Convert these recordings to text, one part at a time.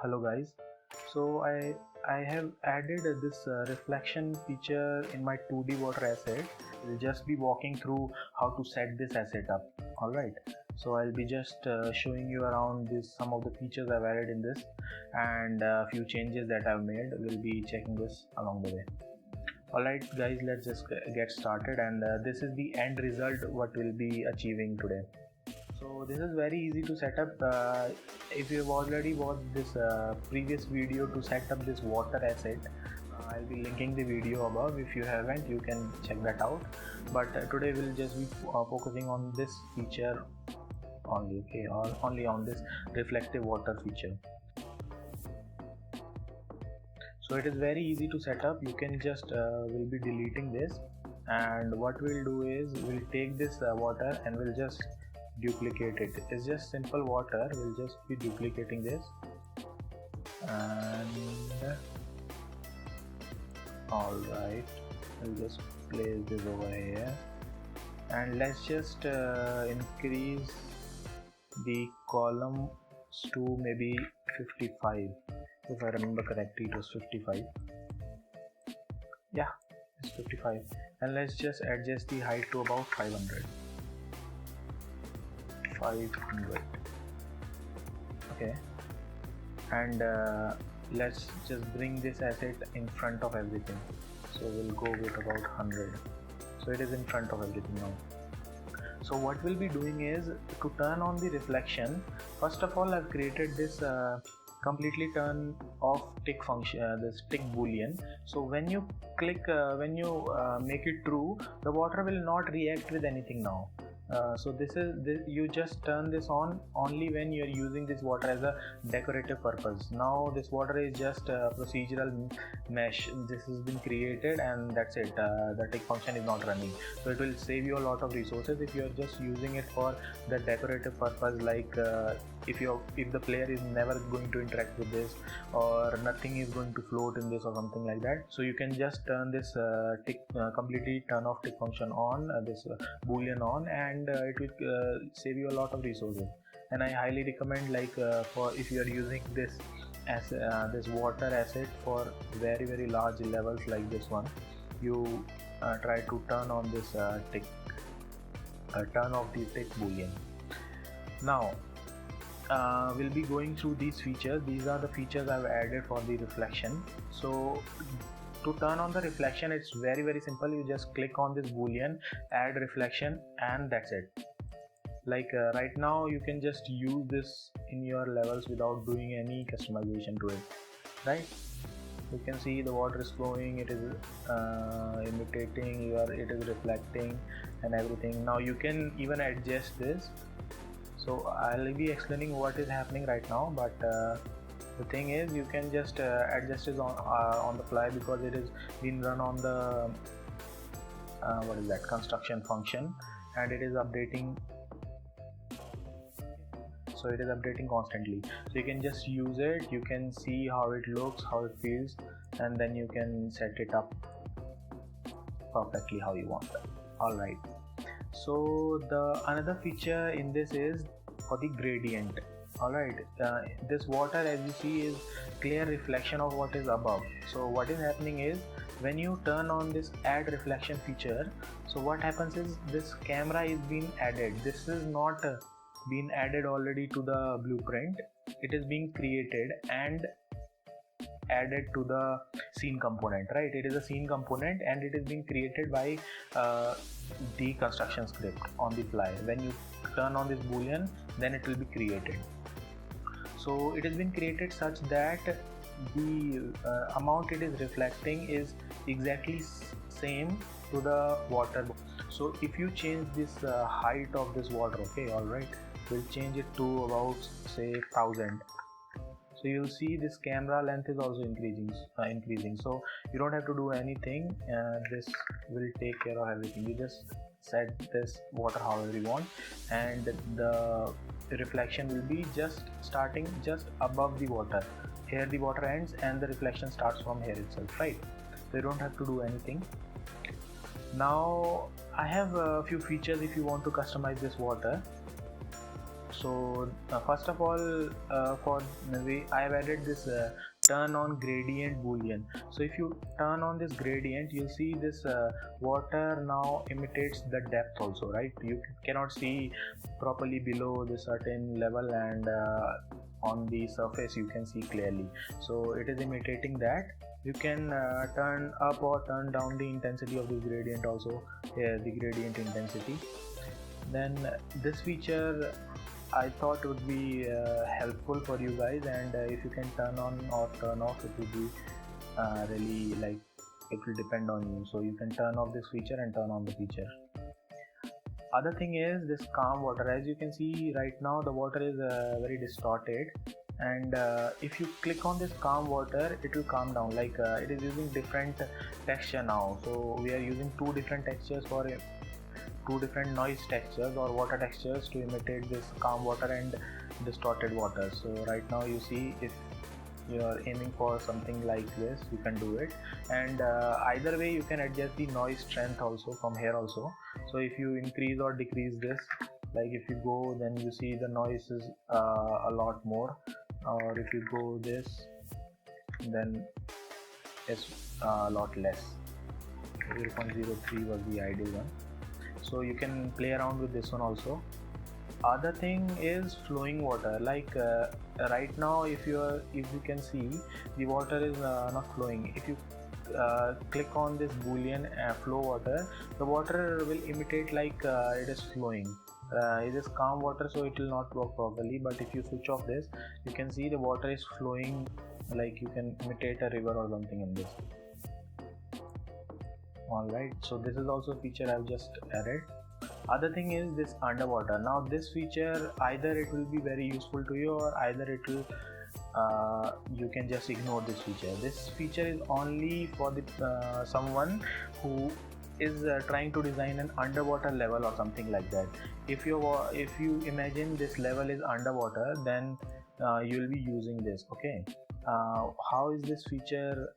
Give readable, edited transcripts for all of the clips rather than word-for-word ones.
Hello guys, so I have added this reflection feature in my 2D water asset. We'll just be walking through how to set this asset up. Alright, so I'll be just showing you around some of the features I've added in this and a few changes that I've made. We'll be checking this along the way. Alright guys, let's just get started, and this is the end result what we'll be achieving today. So this is very easy to set up. If you've already watched this previous video to set up this water asset, I'll be linking the video above. If you haven't, you can check that out. But today we'll just be focusing on this feature only, okay, or only on this reflective water feature. So it is very easy to set up. You can just we'll be deleting this, and what we'll do is we'll take this water and we'll just duplicate it. It's just simple water. We'll just be duplicating this, and alright, we'll just place this over here, and let's just increase the columns to maybe 55. If I remember correctly, it was 55. Yeah, it's 55, and let's just adjust the height to about 500. Okay, and let's just bring this asset in front of everything. So we'll go with about 100. So it is in front of everything now. So what we'll be doing is to turn on the reflection. First of all, I've created this completely turn off tick function, this tick boolean. So when you click, make it true, the water will not react with anything now. So you just turn this on only when you're using this water as a decorative purpose. Now this water is just a procedural mesh. This has been created, and that's it. The tick function is not running, so it will save you a lot of resources if you're just using it for the decorative purpose, like if the player is never going to interact with this, or nothing is going to float in this or something like that. So you can just turn this completely turn off tick function on, this boolean on, and it will save you a lot of resources. And I highly recommend, like for if you are using this as this water asset for very large levels like this one, you try to turn on this turn off the tick boolean. Now we'll be going through these features. These are the features I've added for the reflection. So to turn on the reflection, it's very simple. You just click on this boolean, add reflection, and that's it. Like right now you can just use this in your levels without doing any customization to it, right? You can see the water is flowing, it is imitating, it is reflecting and everything. Now you can even adjust this. So I'll be explaining what is happening right now, but the thing is, you can just adjust it on the fly, because it is being run on the construction function, and it is updating. So it is updating constantly. So you can just use it. You can see how it looks, how it feels, and then you can set it up perfectly how you want it. All right. So the another feature in this is for the gradient. Alright, this water, as you see, is clear reflection of what is above. So what is happening is, when you turn on this add reflection feature, so what happens is this camera is being added. This is not been added already to the blueprint. It is being created and added to the scene component, right? It is a scene component, and it is being created by the construction script on the fly. When you turn on this boolean, then it will be created. So it has been created such that the amount it is reflecting is exactly same to the water. So if you change this height of this water, okay, alright, we'll change it to about say 1000. So you'll see this camera length is also increasing. So you don't have to do anything. This will take care of everything. You just set this water however you want, and the reflection will be just starting just above the water. Here the water ends and the reflection starts from here itself, right? So you don't have to do anything. Now I have a few features if you want to customize this water. So first of all, I have added this turn on gradient boolean. So if you turn on this gradient, you'll see this water now imitates the depth also, right? You cannot see properly below the certain level, and on the surface you can see clearly. So it is imitating that. You can turn up or turn down the intensity of this gradient also, the gradient intensity. Then this feature I thought would be helpful for you guys, and if you can turn on or turn off, it will be really, like, it will depend on you. So you can turn off this feature and turn on the feature. Other thing is this calm water. As you can see right now, the water is very distorted, and if you click on this calm water, it will calm down. Like it is using different texture now. So we are using two different textures for two different noise textures or water textures to imitate this calm water and distorted water. So right now you see, if you are aiming for something like this, you can do it, and either way you can adjust the noise strength also from here also. So if you increase or decrease this, like if you go, then you see the noise is a lot more, or if you go this, then it's a lot less. 0.03 was the ideal one. So you can play around with this one also. Other thing is flowing water. Like right now, if you can see, the water is not flowing. If you click on this boolean flow water, the water will imitate like it is flowing. It is calm water, so it will not work properly. But if you switch off this, you can see the water is flowing, like you can imitate a river or something in this. Alright, so this is also a feature I've just added. Other thing is this underwater. Now this feature, either it will be very useful to you, or either it will you can just ignore this feature. This feature is only for the someone who is trying to design an underwater level or something like that. If you imagine this level is underwater, then you will be using this. Okay, how is this feature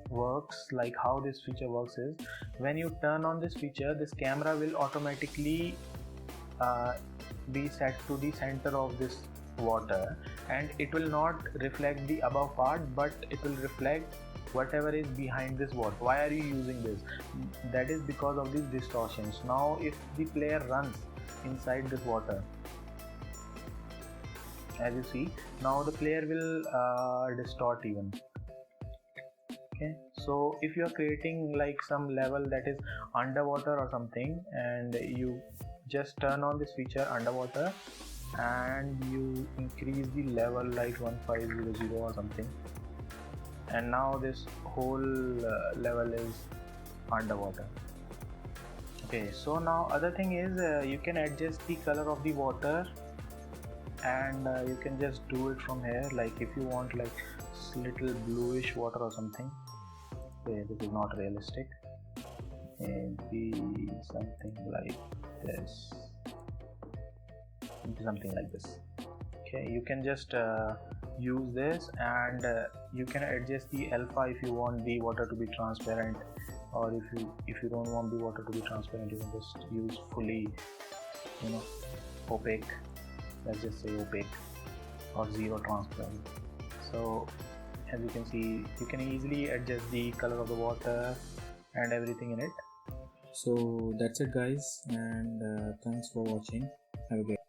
works? Like how this feature works is, when you turn on this feature, this camera will automatically be set to the center of this water, and it will not reflect the above part, but it will reflect whatever is behind this water. Why are you using this? That is because of these distortions. Now if the player runs inside this water, as you see, now the player will distort even. Okay, so if you are creating like some level that is underwater or something, and you just turn on this feature underwater, and you increase the level like 1500 or something, and now this whole level is underwater. Okay, so now other thing is you can adjust the color of the water, and you can just do it from here. Like if you want like little bluish water or something. Okay, this is not realistic. Maybe something like this. Something like this. Okay, you can just use this, and you can adjust the alpha if you want the water to be transparent, or if you don't want the water to be transparent, you can just use fully, opaque. Let's just say opaque or zero transparent. So as you can see, you can easily adjust the color of the water and everything in it. So that's it guys, and thanks for watching. Have a great